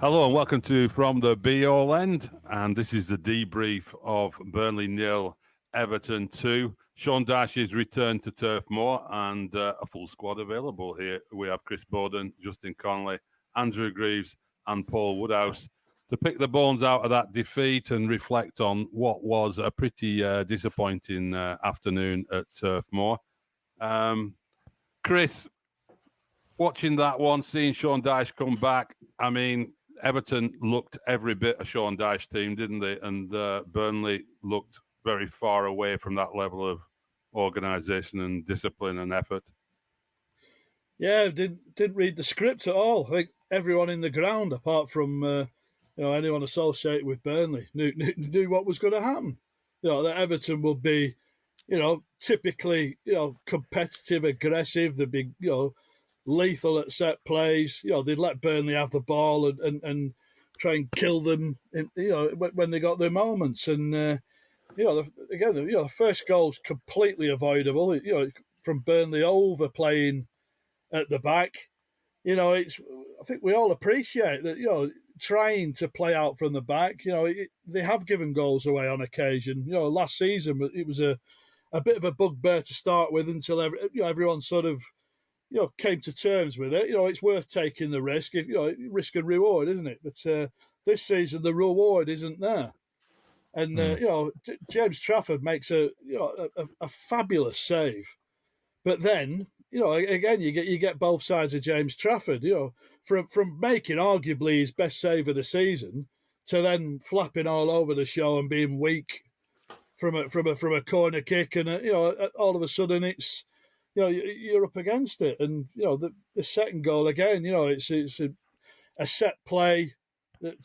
Hello and welcome to From the Be-All End, and this is the debrief of Burnley 0, Everton 2. Sean Dyche's return to Turf Moor and a full squad available here. We have Chris Bowden, Justin Connolly, Andrew Greaves and Paul Woodhouse to pick the bones out of that defeat and reflect on what was a pretty disappointing afternoon at Turf Moor. Chris, watching that one, seeing Sean Dyche come back, I mean, Everton looked every bit a Sean Dyche team, didn't they? And Burnley looked very far away from that level of organisation and discipline and effort. Yeah, didn't read the script at all. I think everyone in the ground, apart from anyone associated with Burnley, knew what was going to happen. That Everton would be, typically, competitive, aggressive. They'd be, lethal at set plays. They'd let Burnley have the ball and try and kill them when they got their moments. And the first goal's completely avoidable. From Burnley overplaying at the back. I think we all appreciate that. Trying to play out from the back. They have given goals away on occasion. Last season it was a bit of a bugbear to start with until everyone sort of came to terms with it. It's worth taking the risk, risk and reward, isn't it? But this season, the reward isn't there. And, James Trafford makes a fabulous save. But then, again, you get both sides of James Trafford, from making arguably his best save of the season to then flapping all over the show and being weak from a corner kick. And, all of a sudden it's, you're up against it, and the second goal again. It's a set play that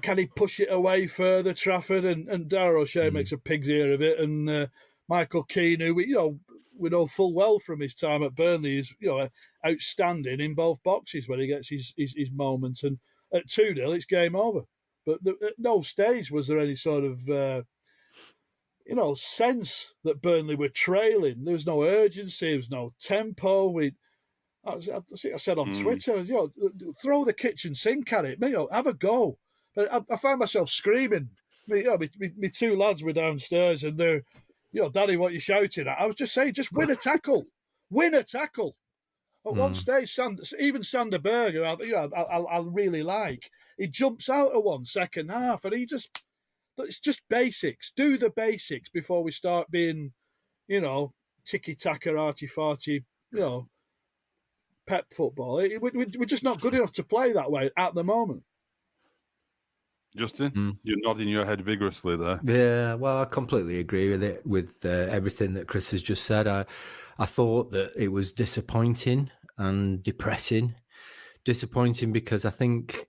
can he push it away further, Trafford, and Darragh O'Shea makes a pig's ear of it, and Michael Keane, who we know full well from his time at Burnley, is outstanding in both boxes when he gets his moment, and at 2-0 it's game over. But at no stage was there any sort of sense that Burnley were trailing. There was no urgency. There was no tempo. I think I said on Twitter, throw the kitchen sink at it. Have a go. But I find myself screaming. Me two lads were downstairs and they're, Daddy, what are you shouting at? I was just saying, just win a tackle. Win a tackle. At one stage, even Sander Berger, I really like. He jumps out of one second half and it's just basics. Do the basics before we start being, tiki-taka, arty-farty, pep football. We're just not good enough to play that way at the moment. Justin, you're nodding your head vigorously there. Yeah, well, I completely agree with it, with everything that Chris has just said. I thought that it was disappointing and depressing. Disappointing because I think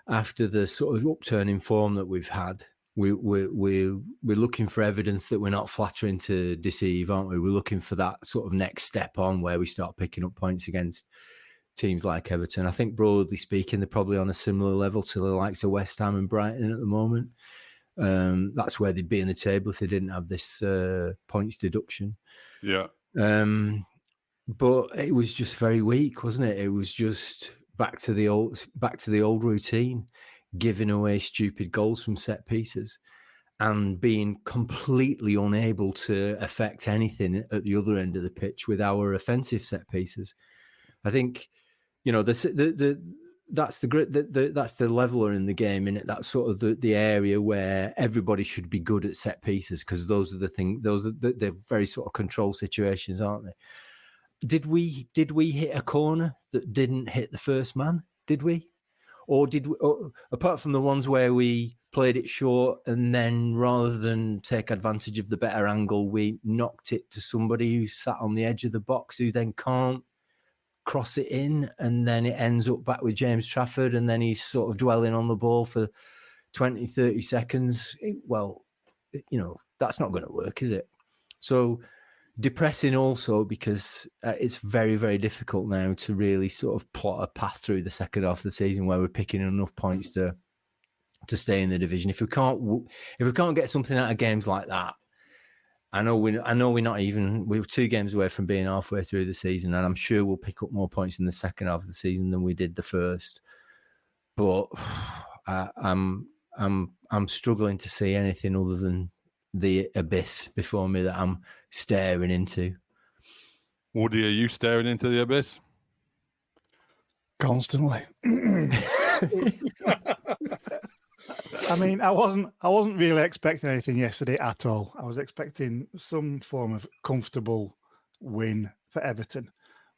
after the sort of upturn in form that we've had, we're looking for evidence that we're not flattering to deceive, aren't we? We're looking for that sort of next step on where we start picking up points against teams like Everton. I think broadly speaking, they're probably on a similar level to the likes of West Ham and Brighton at the moment. That's where they'd be in the table if they didn't have this points deduction. Yeah. But it was just very weak, wasn't it? It was just back to the old routine. Giving away stupid goals from set pieces and being completely unable to affect anything at the other end of the pitch with our offensive set pieces. I think, that's the leveler in the game, and that's sort of the area where everybody should be good at set pieces, because those are the very sort of control situations, aren't they? Did we hit a corner that didn't hit the first man? Did we? Or apart from the ones where we played it short and then rather than take advantage of the better angle, we knocked it to somebody who sat on the edge of the box who then can't cross it in, and then it ends up back with James Trafford, and then he's sort of dwelling on the ball for 20, 30 seconds. Well, that's not going to work, is it? So depressing also because it's very, very difficult now to really sort of plot a path through the second half of the season where we're picking enough points to stay in the division. If we can't get something out of games like that, I know we're not even. We're 2 games away from being halfway through the season, and I'm sure we'll pick up more points in the second half of the season than we did the first. But I'm struggling to see anything other than the abyss before me that I'm staring into. Woody, are you staring into the abyss? Constantly. I mean, I wasn't really expecting anything yesterday at all. I was expecting some form of comfortable win for Everton,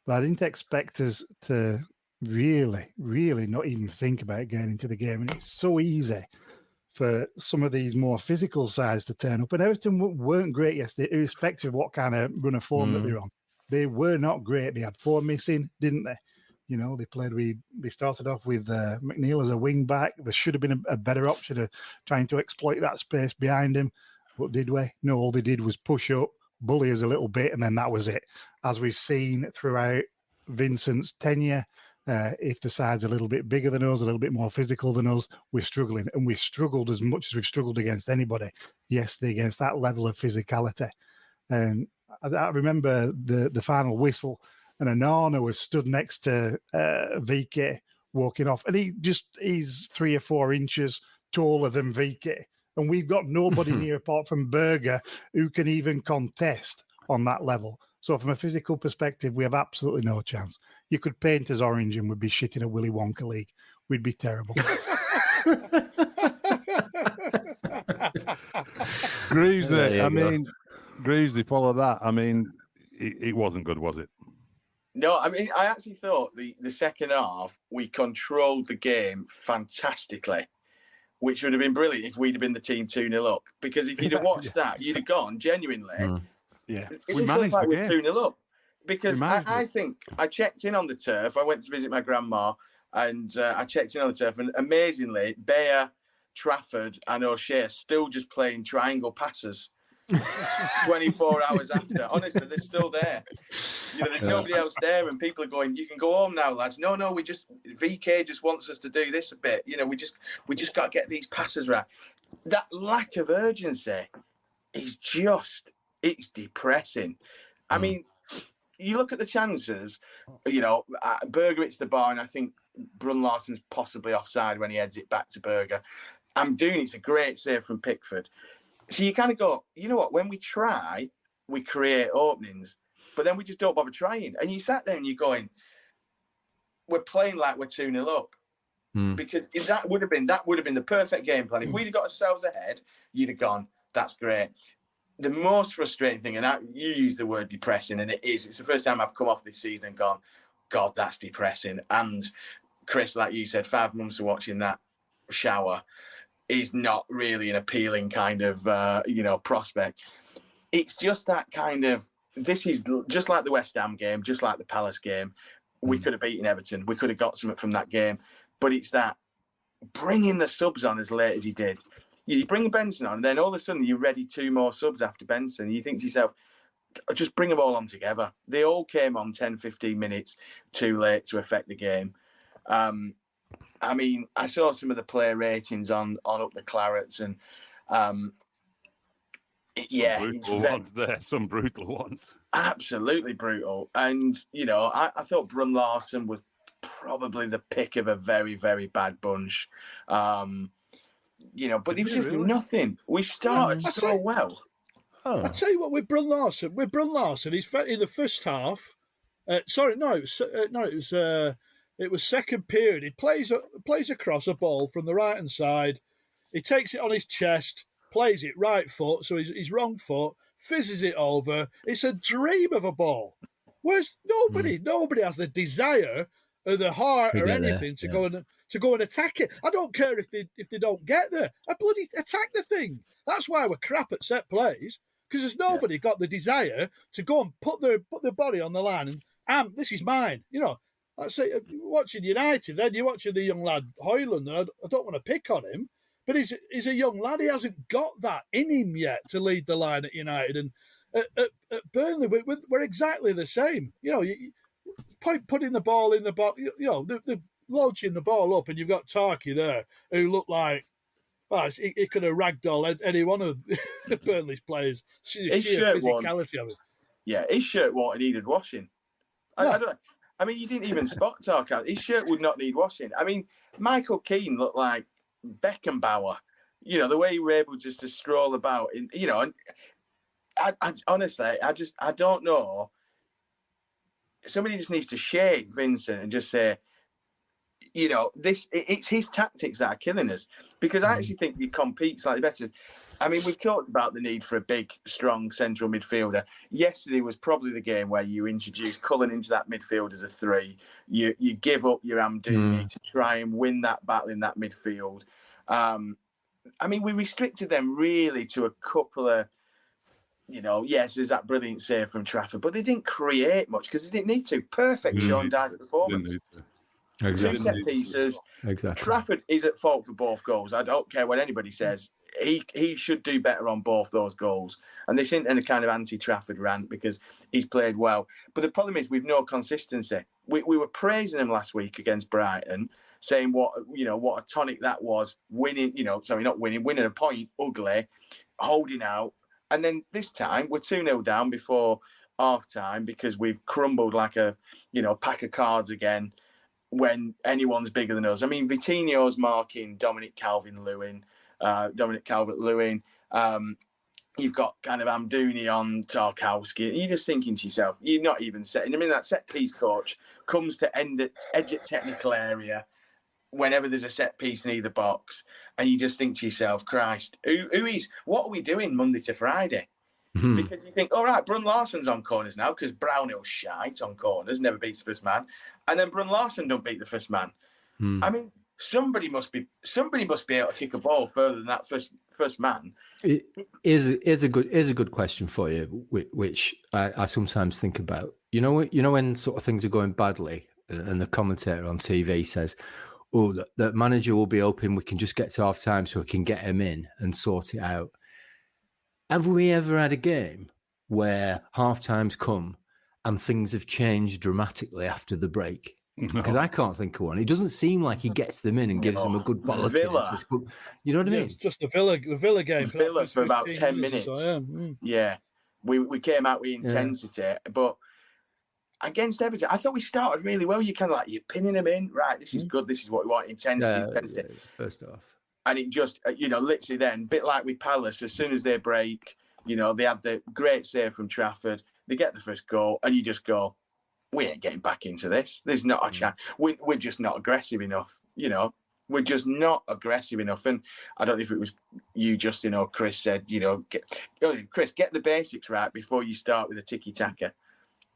but I didn't expect us to really, really not even think about getting into the game. And it's so easy for some of these more physical sides to turn up. And Everton weren't great yesterday, irrespective of what kind of run of form that they're on. They were not great. They had 4 missing, didn't they? They started off with McNeil as a wing back. There should have been a better option of trying to exploit that space behind him. But did we? No, all they did was push up, bully us a little bit, and then that was it. As we've seen throughout Vincent's tenure, if the side's a little bit bigger than us, a little bit more physical than us, we're struggling. And we've struggled as much as we've struggled against anybody yesterday, against that level of physicality. And I remember the final whistle, and Onana was stood next to VK walking off, and he's 3 or 4 inches taller than VK, and we've got nobody near apart from Berger who can even contest on that level. So from a physical perspective, we have absolutely no chance. You could paint us orange and we'd be shit in a Willy Wonka league. We'd be terrible. Greavesy, follow that. I mean, it wasn't good, was it? No, I mean, I actually thought the second half, we controlled the game fantastically, which would have been brilliant if we'd have been the team 2-0 up. Because if you'd have watched that, you'd have gone, genuinely. Yeah. We managed like we're 2-0 up. Because I think I checked in on the turf. I went to visit my grandma, and I checked in on the turf. And amazingly, Bayer, Trafford and O'Shea are still just playing triangle passes 24 hours after. Honestly, they're still there. There's nobody else there, and people are going, "You can go home now, lads." No, VK just wants us to do this a bit. We just got to get these passes right. That lack of urgency is it's depressing. I mean, you look at the chances. Berger hits the bar, and I think Brun Larsen's possibly offside when he heads it back to Berger. It's a great save from Pickford. So you kind of go, you know what? When we try, we create openings, but then we just don't bother trying. And you sat there and you're going, we're playing like we're 2-0 up. Because that would have been the perfect game plan. If we'd have got ourselves ahead, you'd have gone, that's great. The most frustrating thing, and you use the word depressing, and it's the first time I've come off this season and gone, God, that's depressing. And Chris, like you said, 5 months of watching that shower is not really an appealing kind of, prospect. It's just that kind of, this is just like the West Ham game, just like the Palace game. We could have beaten Everton. We could have got something from that game. But it's that bringing the subs on as late as he did. You bring Benson on, and then all of a sudden you're ready 2 more subs after Benson. You think to yourself, just bring them all on together. They all came on 10, 15 minutes too late to affect the game. I mean, I saw some of the player ratings on Up the Clarets, and some brutal ones. Absolutely brutal. And, I thought Brun Larsen was probably the pick of a very, very bad bunch. But there was just nothing. We started so well. I'll tell you what, with Brun Larsen, he's in the first half. It was second period. He plays across a ball from the right hand side. He takes it on his chest, plays it right foot, so his wrong foot, fizzes it over. It's a dream of a ball. Whereas nobody has the desire or the heart or anything to go and attack it. I don't care if they don't get there. I bloody attack the thing. That's why we're crap at set plays, because there's nobody got the desire to go and put their body on the line and this is mine. You know, I say watching United, then you're watching the young lad Hoyland, and I don't want to pick on him, but he's a young lad. He hasn't got that in him yet to lead the line at United. And at Burnley, we're exactly the same. You know, putting the ball in the box, you know, the launching the ball up, and you've got Tarky there who looked like, well, he could have ragdolled any one of Burnley's players. Sheer physicality of it. Yeah, his shirt needed washing. I mean, you didn't even spot Tarky. His shirt would not need washing. I mean, Michael Keane looked like Beckenbauer. You know, the way he were able just to stroll about. You know, and I honestly, I don't know. Somebody just needs to shake Vincent and just say, you know, it's his tactics that are killing us, because I actually think he competes slightly better. I mean, we've talked about the need for a big, strong central midfielder. Yesterday was probably the game where you introduce Cullen into that midfield as a 3. You give up your Amdouni to try and win that battle in that midfield. I mean, we restricted them really to a couple of, you know, yes, there's that brilliant save from Trafford, but they didn't create much because they didn't need to. Perfect Sean Dyche performance. Exactly. 2 set pieces. Exactly. Trafford is at fault for both goals. I don't care what anybody says. He should do better on both those goals. And this isn't a kind of anti-Trafford rant because he's played well. But the problem is we've no consistency. We were praising him last week against Brighton, saying what a tonic that was, winning, winning a point, ugly, holding out. And then this time we're 2-0 down before half time because we've crumbled like a, pack of cards again when anyone's bigger than us. I mean, Vitinho's marking Dominic Calvert-Lewin. You've got kind of Amdouni on Tarkowski. You're just thinking to yourself, you're not even setting. I mean, that set piece coach comes to edge at technical area whenever there's a set piece in either box, and you just think to yourself, Christ, what are we doing Monday to Friday? Because you think, all right, Brun Larsen's on corners now because Brownhill's shite on corners, never beats the first man, and then Brun Larsen don't beat the first man. I mean, somebody must be able to kick a ball further than that first man. It is a good question for you, which I sometimes think about. You know when sort of things are going badly, and the commentator on TV says, "Oh, the manager will be hoping we can just get to half time so we can get him in and sort it out." Have we ever had a game where half times come and things have changed dramatically after the break? Because I can't think of one. It doesn't seem like he gets them in and gives them a good bottle of Villa. You know what I mean? It's just the Villa game. Villa for about 10 minutes. Yeah. We came out with intensity, but against Everton, I thought we started really well. You kind of you're pinning them in. Right, this is good. This is what we want. Intensity. Yeah, first off. And it just, literally then, a bit like with Palace, as soon as they break, they had the great save from Trafford. They get the first goal, and you just go, we ain't getting back into this. There's not a chance. We're just not aggressive enough. We're just not aggressive enough. And I don't know if it was you, Justin, or Chris said, Chris, get the basics right before you start with a tiki-taka.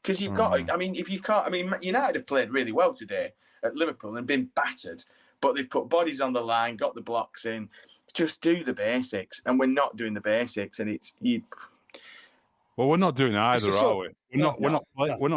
Because you've got, if you can't, United have played really well today at Liverpool and been battered, but they've put bodies on the line, got the blocks in. Just do the basics. And we're not doing the basics. And it's... Well, we're not doing either, are we? We're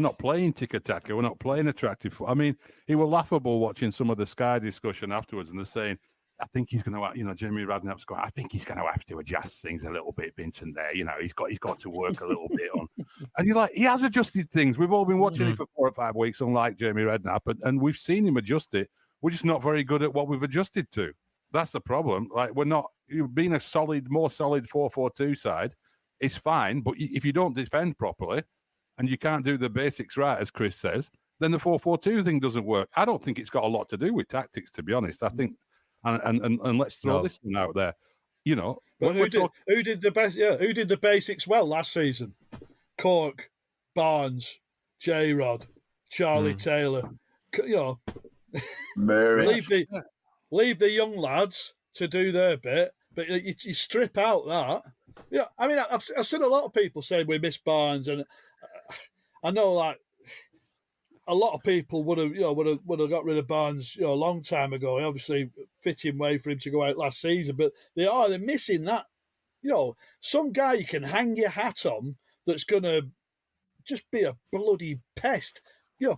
not playing tiki-taka. We're not playing attractive. I mean, it was laughable watching some of the Sky discussion afterwards, and they're saying, "I think he's going to, Jamie Radknapp's going. I think he's going to have to adjust things a little bit, Vincent. There, he's got to work a little bit on." And you're like, he has adjusted things. We've all been watching it for 4 or 5 weeks, unlike Jamie Redknapp, and we've seen him adjust it. We're just not very good at what we've adjusted to. That's the problem. Like, we're not. Being a more solid 4-4-2 side. It's fine, but if you don't defend properly and you can't do the basics right, as Chris says, then the 4-4-2 thing doesn't work. I don't think it's got a lot to do with tactics, to be honest. I think, and let's throw this one out there. But who did the basics well last season? Cork, Barnes, J-Rod, Charlie Taylor. Murray. Leave the young lads to do their bit, but you strip out that. Yeah, I mean, I've seen a lot of people say we miss Barnes, and I know, a lot of people would have got rid of Barnes a long time ago. Obviously, fitting way for him to go out last season, but they're missing that. Some guy you can hang your hat on that's going to just be a bloody pest.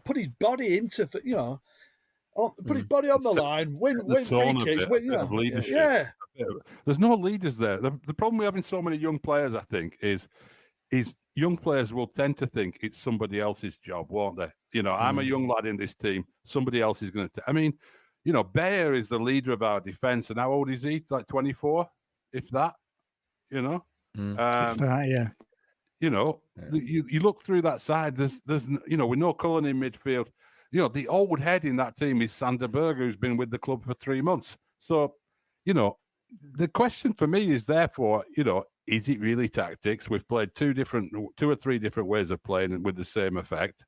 Put his body into put his body on the line, win free kicks. Yeah. There's no leaders there. The problem with having so many young players, I think, is young players will tend to think it's somebody else's job, won't they? I'm a young lad in this team. Somebody else is going to. I mean, Bayer is the leader of our defence, and how old is he? Like 24, if that. Mm. Yeah. You look through that side. There's with no Cullen in midfield. The old head in that team is Sander Berger, who's been with the club for 3 months. So, the question for me is therefore, is it really tactics? We've played two or three different ways of playing with the same effect.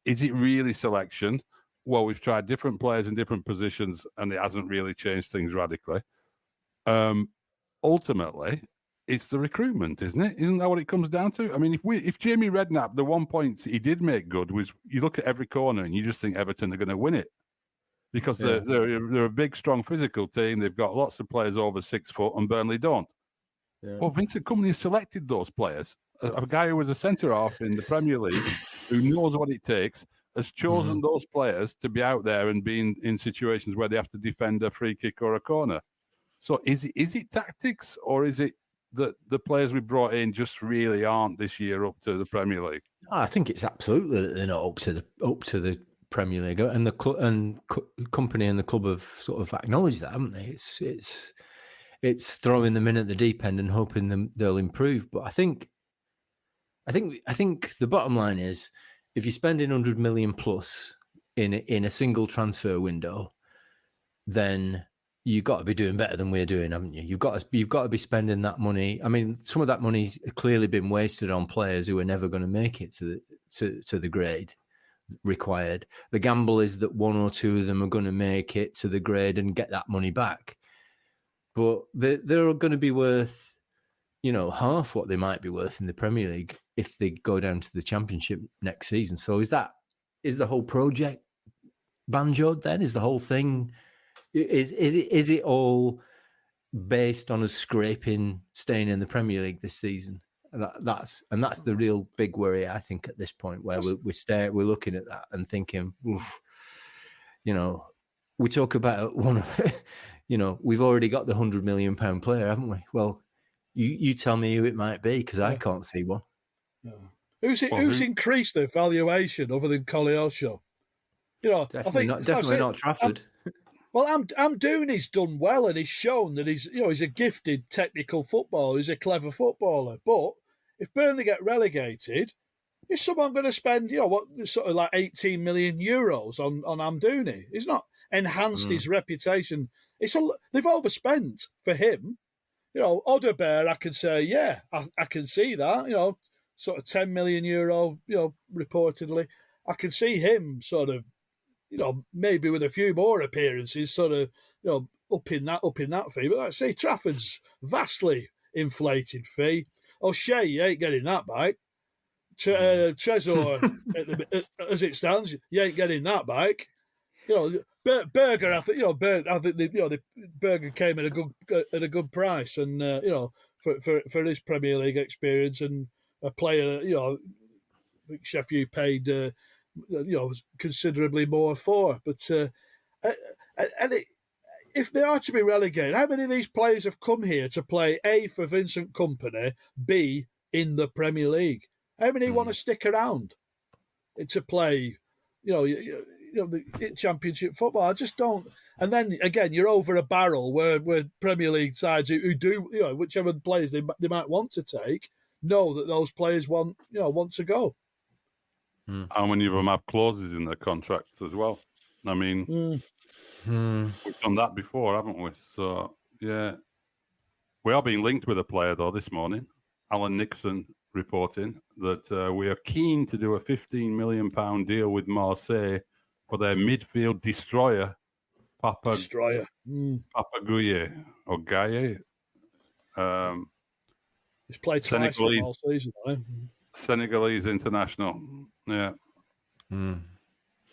Is it really selection? Well, we've tried different players in different positions, and it hasn't really changed things radically. Ultimately, it's the recruitment, isn't it? Isn't that what it comes down to? I mean, if Jamie Redknapp, the one point he did make good was you look at every corner and you just think Everton are going to win it because they're a big, strong physical team. They've got lots of players over 6 foot, and Burnley don't. Yeah. Well, Vincent Kompany selected those players. A guy who was a centre half in the Premier League, who knows what it takes, has chosen those players to be out there and be in situations where they have to defend a free kick or a corner. So is it tactics, or is it that the players we brought in just really aren't this year up to the Premier League? I think it's absolutely that they're not up to the Premier League, and Kompany and the club have sort of acknowledged that, haven't they? It's throwing them in at the deep end and hoping they'll improve. But I think the bottom line is, if you're spending 100 million plus in a single transfer window, then you've got to be doing better than we're doing, haven't you? You've got to be spending that money. I mean, some of that money's clearly been wasted on players who are never going to make it to the grade required. The gamble is that one or two of them are going to make it to the grade and get that money back. But they're going to be worth, half what they might be worth in the Premier League if they go down to the Championship next season. So is the whole project banjoed then? Is the whole thing... Is it all based on us scraping staying in the Premier League this season? That's the real big worry, I think, at this point, where we're looking at that and thinking, we talk about one of, we've already got the £100 million player, haven't we? Well, you tell me who it might be, because I can't see one. Yeah. Who's increased their valuation other than Koleosho? Definitely not Trafford. Well, Amdouni's done well, and he's shown that he's a gifted technical footballer. He's a clever footballer. But if Burnley get relegated, is someone going to spend sort of like 18 million euros on Amdouni? He's not enhanced his reputation. They've overspent for him. Odebear, I can say, I can see that. Sort of 10 million euro. Reportedly, I can see him sort of. Maybe with a few more appearances, sort of, up in that fee. But like I say, Trafford's vastly inflated fee. O'Shea, you ain't getting that back. Trezor, as it stands, you ain't getting that back. Berger, I think, Berger came at a good price, and for his Premier League experience, and a player, I think Sheffield paid. Considerably more for. But if they are to be relegated, how many of these players have come here to play A, for Vincent Kompany, B, in the Premier League? How many want to stick around to play, the Championship football? I just don't. And then again, you're over a barrel where Premier League sides who do, whichever players they might want to take, know that those players want to go. How many of them have clauses in their contracts as well? I mean, we've done that before, haven't we? So, yeah. We are being linked with a player, though, this morning. Alan Nixon reporting that we are keen to do a £15 million deal with Marseille for their midfield destroyer, Papa Gueye, or Gaye. He's played twice for all season, right? Senegalese international, yeah.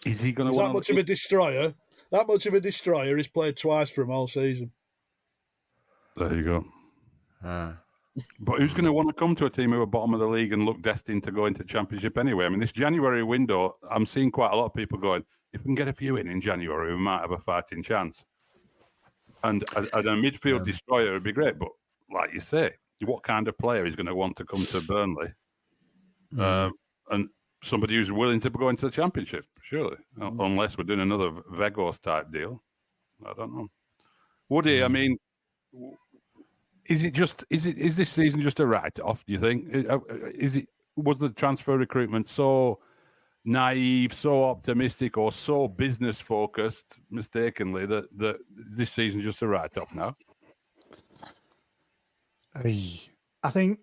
Is he going to? He's that much of a destroyer. That much of a destroyer. He's played twice for him all season. There you go. But who's going to want to come to a team who are bottom of the league and look destined to go into Championship anyway? I mean, this January window, I'm seeing quite a lot of people going, if we can get a few in January, we might have a fighting chance. And a midfield destroyer would be great. But like you say, what kind of player is going to want to come to Burnley? And somebody who's willing to go into the Championship, surely. Unless we're doing another Vegos type deal. I don't know. Woody, I mean... Is this season just a write-off, do you think? Was the transfer recruitment so naive, so optimistic, or so business-focused, mistakenly, that this season just a write-off now? I think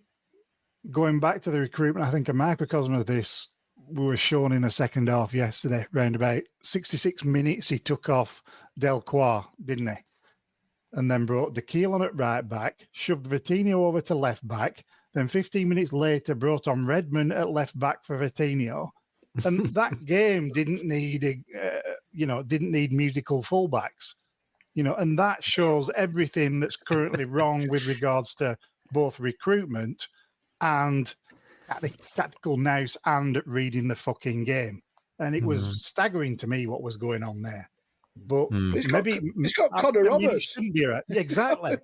going back to the recruitment, I think a microcosm of this, we were shown in the second half yesterday, around about 66 minutes, he took off Delcroix, didn't he? And then brought Dekeal on at right back, shoved Vitinho over to left back. Then 15 minutes later, brought on Redmond at left back for Vitinho. And that game didn't need, didn't need musical fullbacks, and that shows everything that's currently wrong with regards to both recruitment and tactical nous and reading the fucking game. And it was staggering to me what was going on there. But it's got Connor Roberts. It shouldn't be exactly.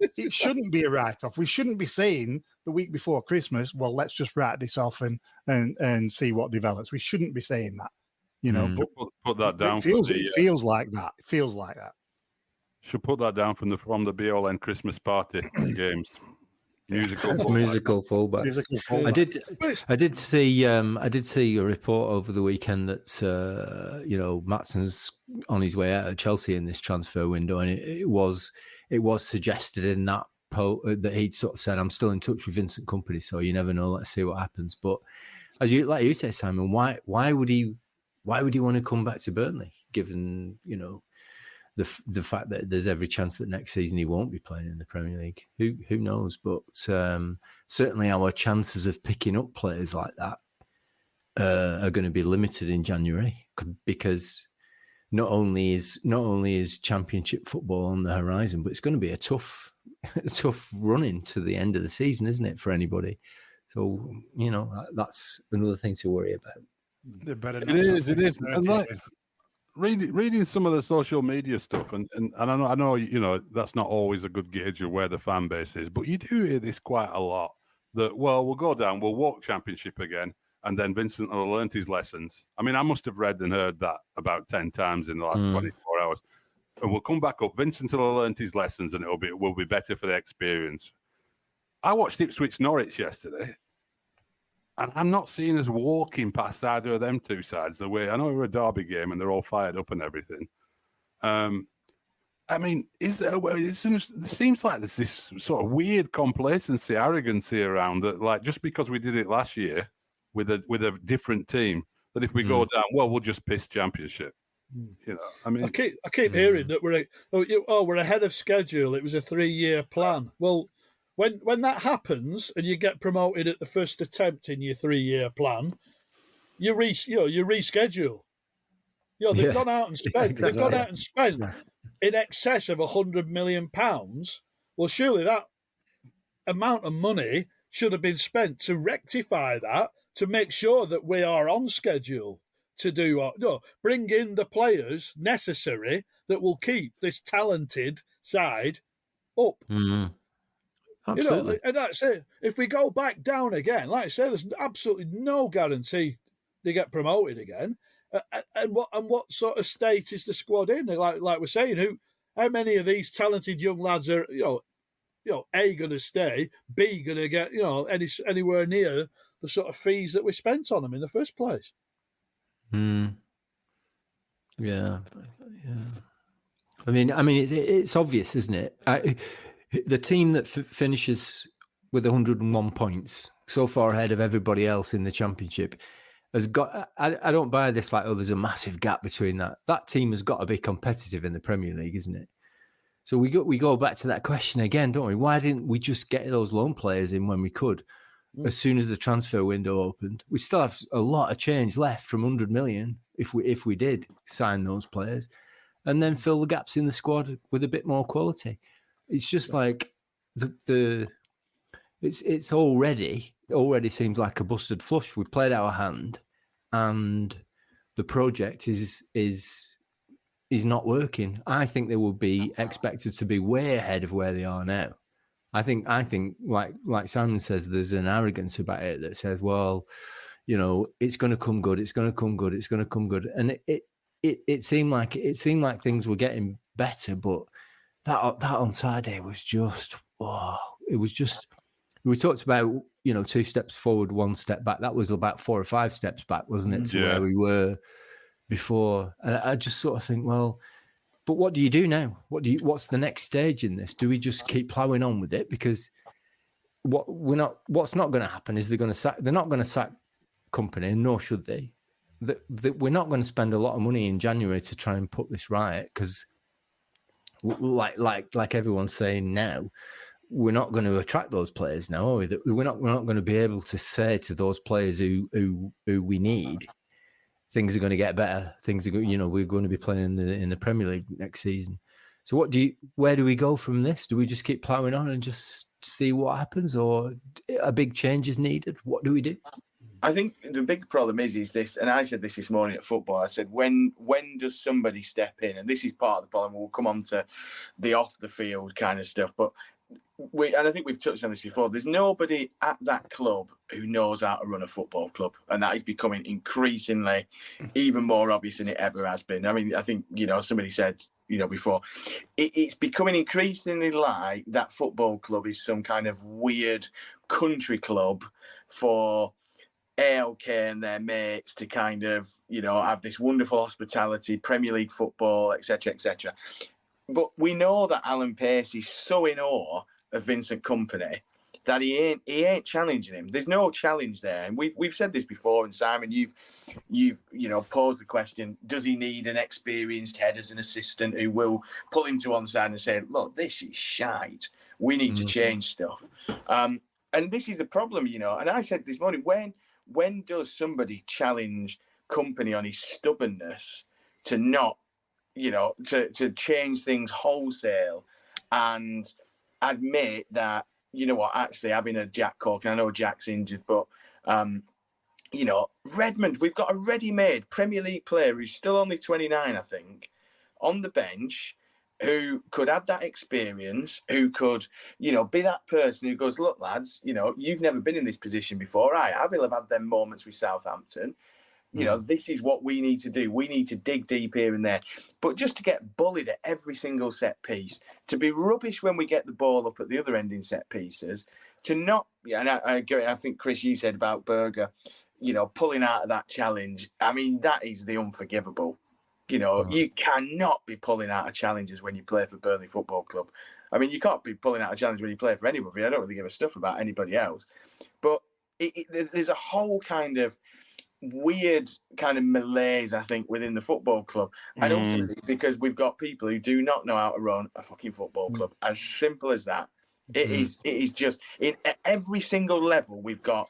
It shouldn't be a write-off. We shouldn't be saying the week before Christmas, well, let's just write this off and see what develops. We shouldn't be saying that, But put that down. It feels like that. It feels like that. Should put that down from the BOLN Christmas party games. Musical fullback. I did see a report over the weekend that Matsson's on his way out of Chelsea in this transfer window, and it was suggested in that poll that he'd sort of said, "I'm still in touch with Vincent Kompany, so you never know. Let's see what happens." But as you say, Simon, why would he want to come back to Burnley, given the fact that there's every chance that next season he won't be playing in the Premier League? Who knows? But certainly our chances of picking up players like that are going to be limited in January, because not only is Championship football on the horizon, but it's going to be a tough run into the end of the season, isn't it, for anybody? So that's another thing to worry about. It is. And reading some of the social media stuff, and I know that's not always a good gauge of where the fan base is, but you do hear this quite a lot, that, well, we'll go down, we'll walk Championship again, and then Vincent will have learnt his lessons. I mean, I must have read and heard that about 10 times in the last 24 hours. And we'll come back up, Vincent will have learnt his lessons, and will be better for the experience. I watched Ipswich Norwich yesterday, and I'm not seeing us walking past either of them two sides the way. I know we're a derby game and they're all fired up and everything. I mean, it seems like there's this sort of weird complacency, arrogancy around that, like, just because we did it last year with a different team, that if we go down, well, we'll just piss Championship. I mean, I keep hearing that we're ahead of schedule. It was a 3-year plan. Well, when that happens and you get promoted at the first attempt in your 3-year plan, you reschedule. They've gone out and spent. They've gone out and spent in excess of £100 million. Well, surely that amount of money should have been spent to rectify that, to make sure that we are on schedule to do bring in the players necessary that will keep this talented side up. Absolutely. And that's it. If we go back down again, like I say, there's absolutely no guarantee they get promoted again. And what sort of state is the squad in? Like we're saying, how many of these talented young lads are A, going to stay, B, going to get anywhere near the sort of fees that we spent on them in the first place? Yeah. I mean, it's obvious, isn't it? The team that finishes with 101 points, so far ahead of everybody else in the Championship, has got. I don't buy this like, there's a massive gap between that. That team has got to be competitive in the Premier League, isn't it? So we go back to that question again, don't we? Why didn't we just get those loan players in when we could? As soon as the transfer window opened, we still have a lot of change left from 100 million if we did sign those players, and then fill the gaps in the squad with a bit more quality. It's just like it's already seems like a busted flush. We played our hand, and the project is not working. I think they will be expected to be way ahead of where they are now. I think like Simon says, there's an arrogance about it that says, well, you know, it's going to come good, it's going to come good, it's going to come good, and it seemed like things were getting better, but that on Saturday was just it was just. We talked about, you know, 2 steps forward, 1 step back. That was about 4 or 5 steps back, wasn't it, to where we were before? And I just sort of think, well, but what do you do now? What's the next stage in this? Do we just keep ploughing on with it? Because what's not going to happen is they're not going to sack Company, nor should they. We're not going to spend a lot of money in January to try and put this right, because like everyone's saying now, we're not going to attract those players now, are we? We're not going to be able to say to those players who we need, things are going to get better. Things are, you know, we're going to be playing in the Premier League next season. So where do we go from this? Do we just keep ploughing on and just see what happens, or a big change is needed? What do we do? I think the big problem is this, and I said this morning at football. I said, when does somebody step in? And this is part of the problem. We'll come on to the off the field kind of stuff, but. And I think we've touched on this before. There's nobody at that club who knows how to run a football club, and that is becoming increasingly even more obvious than it ever has been. I mean, I think, you know, somebody said, you know, before, it's becoming increasingly like that football club is some kind of weird country club for ALK and their mates to kind of, you know, have this wonderful hospitality, Premier League football, etc., etc. But we know that Alan Pace is so in awe of Vincent Kompany that he ain't challenging him. There's no challenge there, and we've said this before. And Simon, you've you know, posed the question: does he need an experienced head as an assistant who will pull him to one side and say, "Look, this is shite. We need to change stuff." And this is the problem, you know. And I said this morning: when does somebody challenge Kompany on his stubbornness to not, you know, to change things wholesale and admit that, you know what, actually having a Jack Cork, I know Jack's injured, but, you know, Redmond, we've got a ready-made Premier League player who's still only 29, I think, on the bench, who could add that experience, who could, you know, be that person who goes, look, lads, you know, you've never been in this position before. I will have had them moments with Southampton. You know, this is what we need to do. We need to dig deep here and there. But just to get bullied at every single set piece, to be rubbish when we get the ball up at the other end in set pieces, to not, and I think, Chris, you said about Berger, you know, pulling out of that challenge. I mean, that is the unforgivable. You know, you cannot be pulling out of challenges when you play for Burnley Football Club. I mean, you can't be pulling out of challenge when you play for anybody. I don't really give a stuff about anybody else. But there's a whole kind of weird kind of malaise, I think, within the football club. And ultimately, because we've got people who do not know how to run a fucking football club. As simple as that. It is just, at every single level, we've got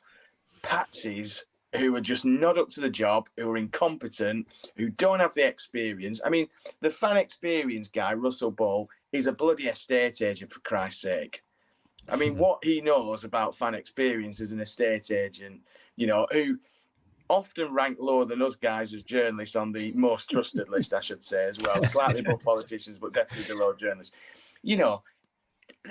patsies who are just not up to the job, who are incompetent, who don't have the experience. I mean, the fan experience guy, Russell Ball, is a bloody estate agent, for Christ's sake. I mean, what he knows about fan experience as an estate agent, you know, who often rank lower than us guys as journalists on the most trusted list, I should say, as well. Slightly above politicians, but definitely below journalists. You know,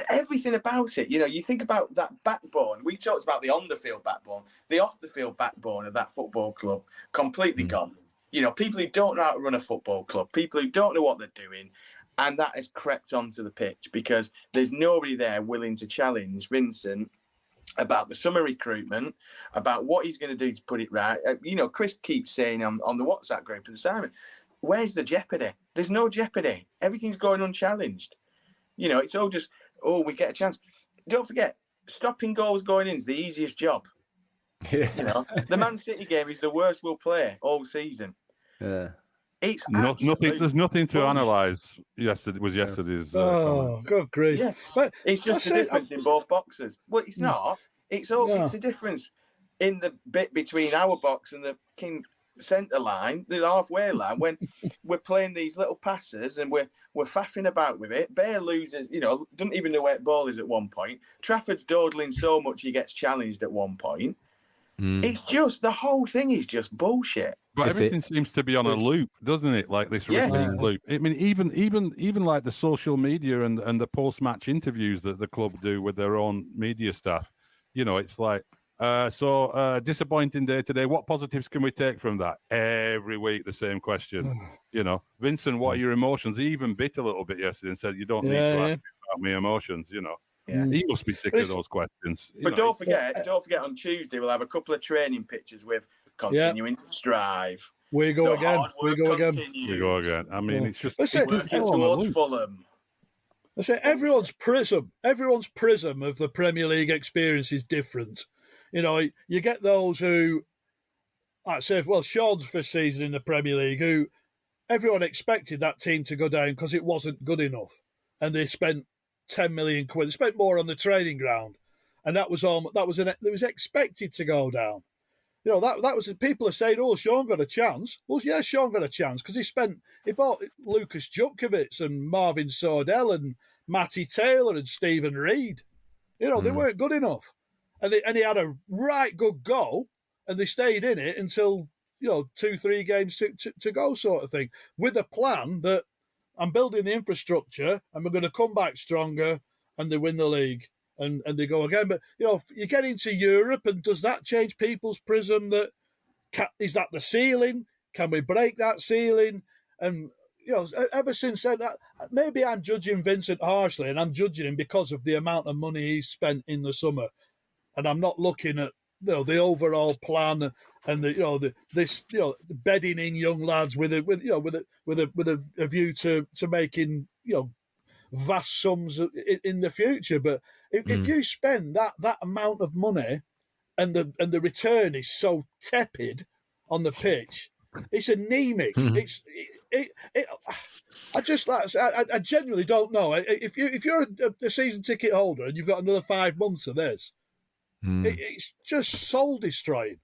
everything about it. You know, you think about that backbone. We talked about the on-the-field backbone. The off-the-field backbone of that football club, completely gone. You know, people who don't know how to run a football club, people who don't know what they're doing, and that has crept onto the pitch because there's nobody there willing to challenge Vincent about the summer recruitment, about what he's going to do to put it right. You know, Chris keeps saying on the WhatsApp group, and Simon, where's the jeopardy? There's no jeopardy. Everything's going unchallenged. You know, it's all just, we get a chance. Don't forget, stopping goals going in is the easiest job. Yeah. You know, the Man City game is the worst we'll play all season. Yeah. It's nothing. There's nothing to analyse. Yesterday's. God grief! Yeah, but it's just a difference in both boxes. Well, it's not. It's all. No. It's a difference in the bit between our box and the king. centre line, the halfway line, when we're playing these little passes and we're faffing about with it. Bear loses, doesn't even know where the ball is at one point. Trafford's dawdling so much he gets challenged at one point. It's just, the whole thing is just bullshit. But everything seems to be on a loop, doesn't it? Like this repeat loop. I mean, even like the social media and the post-match interviews that the club do with their own media staff, it's like, disappointing day today. What positives can we take from that? Every week, the same question. Vincent, what are your emotions? He even bit a little bit yesterday and said, you don't need to ask me about my emotions, Yeah. He must be sick of those questions. But don't forget, on Tuesday, we'll have a couple of training pictures with continuing to strive. We go again. We go again. I mean, it's just working towards Fulham. I say everyone's prism of the Premier League experience is different. You get those who, like say, Sean's first season in the Premier League, who everyone expected that team to go down because it wasn't good enough, and they spent 10 million quid. They spent more on the training ground, and it was expected to go down. That was people are saying, "Oh, Sean got a chance." Well, yeah, Sean got a chance because he bought Lucas Jutkiewicz and Marvin Sordell and Matty Taylor and Stephen Reed. They weren't good enough, and he had a right good go, and they stayed in it until 2-3 games to go, sort of thing, with a plan that I'm building the infrastructure and we're going to come back stronger, and they win the league. And they go again. But, you get into Europe, and does that change people's prism? Is that the ceiling? Can we break that ceiling? And, ever since then, maybe I'm judging Vincent harshly, and I'm judging him because of the amount of money he spent in the summer. And I'm not looking at, the overall plan and this bedding in young lads with a view to making, vast sums in the future. But if you spend that amount of money and the return is so tepid on the pitch, it's anemic. I genuinely don't know. If you're a season ticket holder and you've got another 5 months of this, it's just soul destroying.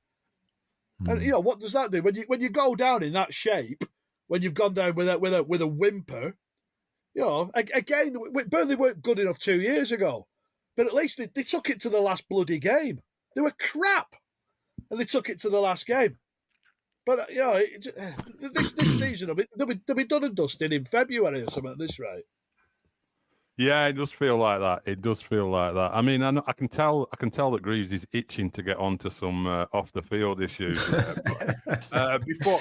And what does that do when you go down in that shape? When you've gone down with a whimper. Again, Burnley weren't good enough 2 years ago, but at least they took it to the last bloody game. They were crap, and they took it to the last game. But this season they'll be done and dusted in February or something at this rate. Yeah, it does feel like that. I mean, I can tell that Greaves is itching to get onto some off the field issues.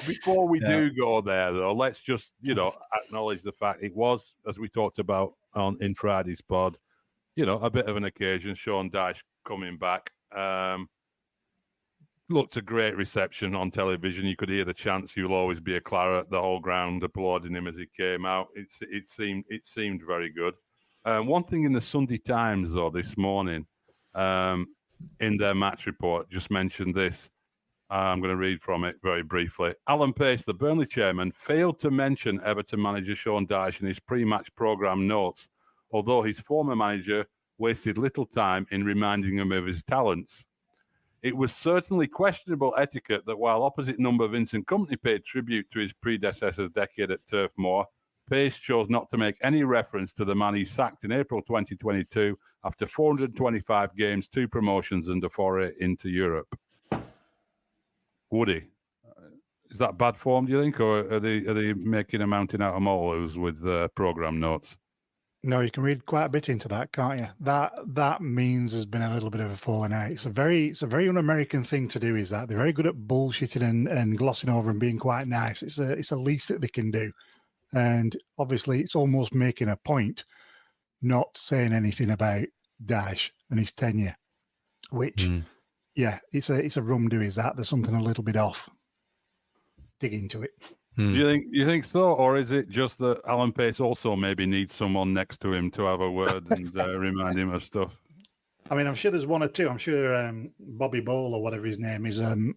Before we do go there, though, let's just acknowledge the fact it was, as we talked about in Friday's pod, a bit of an occasion. Sean Dyche coming back. Looked a great reception on television. You could hear the chants, "You'll always be a Claret." The whole ground applauding him as he came out. It seemed very good. One thing in the Sunday Times, though, this morning, in their match report, just mentioned this. I'm going to read from it very briefly. Alan Pace, the Burnley chairman, failed to mention Everton manager Sean Dyche in his pre-match programme notes, although his former manager wasted little time in reminding him of his talents. It was certainly questionable etiquette that while opposite number Vincent Kompany paid tribute to his predecessor's decade at Turf Moor, Pace chose not to make any reference to the man he sacked in April 2022 after 425 games, 2 promotions and a foray into Europe. Woody, is that bad form, do you think, or are they making a mountain out of molehills with programme notes? No, you can read quite a bit into that, can't you? That means there's been a little bit of a falling out. It's a very un-American thing to do. Is that they're very good at bullshitting and glossing over and being quite nice. It's the least that they can do, and obviously it's almost making a point, not saying anything about Dyche and his tenure, which, it's a rum do. Is that there's something a little bit off? Dig into it. You think so, or is it just that Alan Pace also maybe needs someone next to him to have a word and remind him of stuff? I mean, I'm sure there's one or two. I'm sure Bobby Ball or whatever his name is can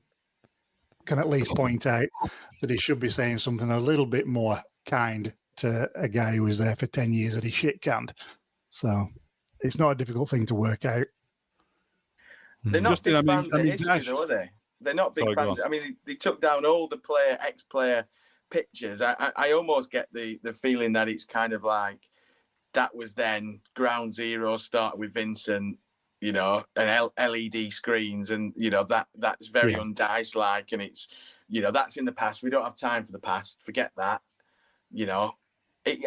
at least point out that he should be saying something a little bit more kind to a guy who was there for 10 years that he shit canned. So it's not a difficult thing to work out. They're not big fans of history, though, are they? They're not big fans. I mean, they took down all the ex-player pictures. I almost get the feeling that it's kind of like that was then ground zero, started with Vincent, you know, and LED screens, and you know that's very undice like, and it's, you know, that's in the past. We don't have time for the past. Forget that. You know,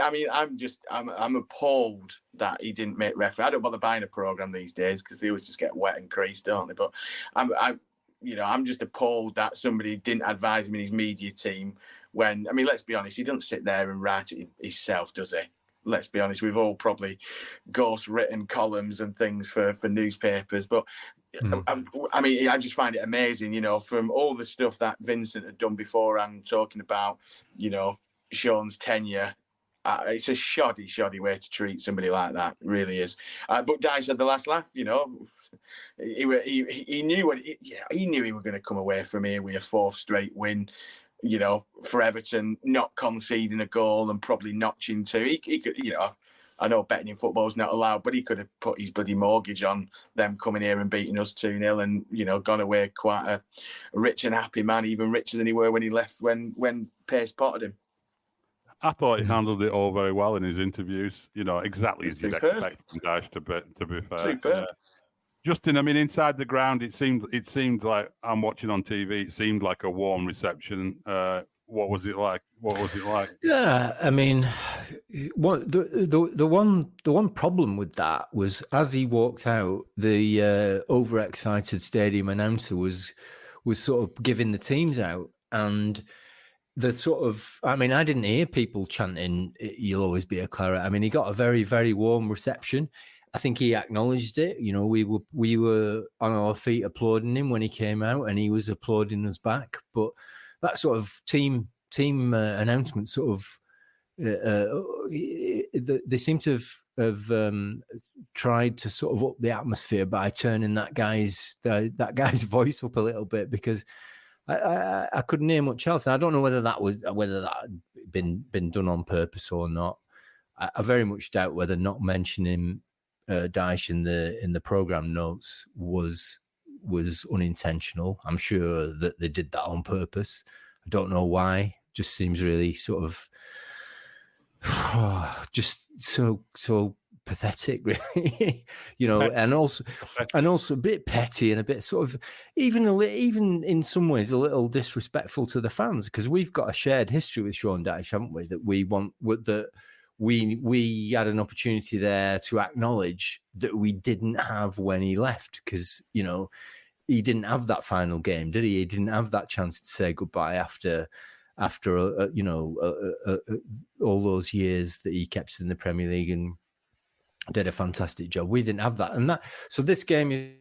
I'm appalled that he didn't make referee. I don't bother buying a program these days because they always just get wet and creased, don't they? But I'm just appalled that somebody didn't advise him in his media team. When, I mean, let's be honest, he doesn't sit there and write it himself, does he? Let's be honest, we've all probably ghost-written columns and things for newspapers. But, I mean, I just find it amazing, you know, from all the stuff that Vincent had done beforehand, talking about, you know, Sean's tenure. It's a shoddy way to treat somebody like that. It really is. But Dyche had the last laugh, you know. He knew he knew he were going to come away from here with a 4th straight win, you know, for Everton, not conceding a goal and probably notching 2. He could, you know, I know betting in football is not allowed, but he could have put his bloody mortgage on them coming here and beating us 2-0 and, you know, gone away quite a rich and happy man, even richer than he were when he left, when Pace potted him. I thought he handled it all very well in his interviews. You know, exactly as you'd expect from Dyche, to be fair. Superb. Justin, I mean, inside the ground, it seemed like, I'm watching on TV, it seemed like a warm reception. What was it like? Yeah, I mean, the one problem with that was, as he walked out, the overexcited stadium announcer was sort of giving the teams out, and the sort of, I mean, I didn't hear people chanting, "You'll always be a Claret." I mean, he got a very, very warm reception. I think he acknowledged it. You know, we were on our feet applauding him when he came out, and he was applauding us back. But that sort of team announcement sort of they seem to have tried to sort of up the atmosphere by turning that guy's voice up a little bit, because I couldn't hear much else. And I don't know whether that had been done on purpose or not. I very much doubt whether not mentioning Dyche in the program notes was unintentional. I'm sure that they did that on purpose. I don't know why. Just seems really sort of just so pathetic, really. You know, and also a bit petty and a bit sort of even in some ways a little disrespectful to the fans, because we've got a shared history with Sean Dyche, haven't we? That we had an opportunity there to acknowledge that we didn't have when he left, because, you know, he didn't have that final game, did he? He didn't have that chance to say goodbye after all those years that he kept us in the Premier League and did a fantastic job. We didn't have that, so this game is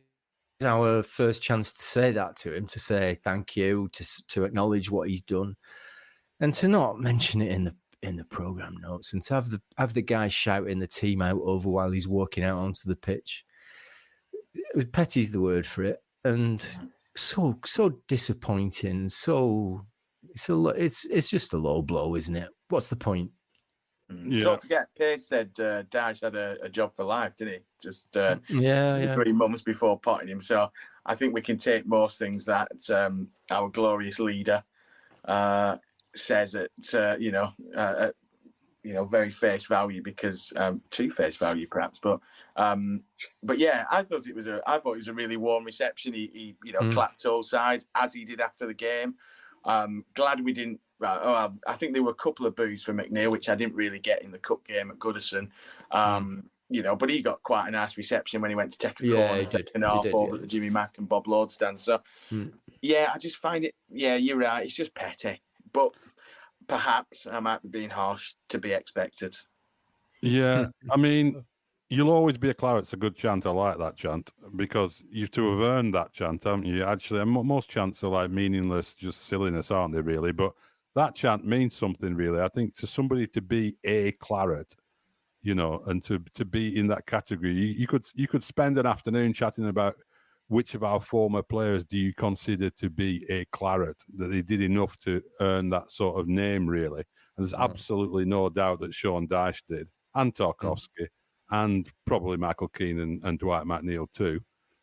our first chance to say that to him, to say thank you, to acknowledge what he's done, and to not mention it in the program notes, and to have the guy shouting the team out over while he's walking out onto the pitch. Petty's the word for it, and so disappointing. So it's just a low blow, isn't it? What's the point? Yeah. Don't forget, Pace said Dyche had a job for life, didn't he? Just 3 months before potting him. So I think we can take most things that our glorious leader says at very face value, because to face value perhaps, but yeah, I thought it was a really warm reception. He clapped all sides, as he did after the game. Glad we didn't. I think there were a couple of boos for McNeil, which I didn't really get in the cup game at Goodison. But he got quite a nice reception when he went to take a corner second half over at the Jimmy Mack and Bob Lord stand. So yeah, I just find it. Yeah, you're right. It's just petty, but perhaps I might be being harsh, to be expected. Yeah, I mean, you'll always be a Claret's a good chant. I like that chant, because you've to have earned that chant, haven't you? Actually, most chants are like meaningless, just silliness, aren't they, really? But that chant means something, really. I think to somebody to be a Claret, you know, and to be in that category, you could spend an afternoon chatting about which of our former players do you consider to be a Claret, that they did enough to earn that sort of name, really. And there's absolutely no doubt that Sean Dyche did, and Tarkowski, and probably Michael Keane and Dwight McNeil too.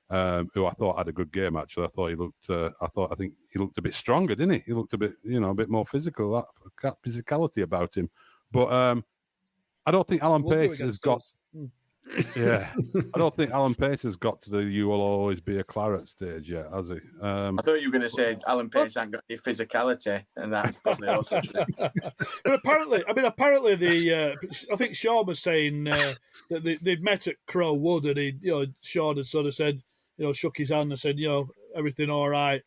who I thought had a good game. Actually, I think he looked a bit stronger, didn't he? He looked a bit, a bit more physical, that physicality about him. But I don't think Alan Pace has got. Yeah, I don't think Alan Pace has got to the "you will always be a Claret" stage yet, has he? I thought you were going to say Alan Pace ain't got any physicality, and that's probably also true. But apparently, I think Sean was saying that they'd met at Crow Wood, and Sean had sort of said, shook his hand and said, everything all right,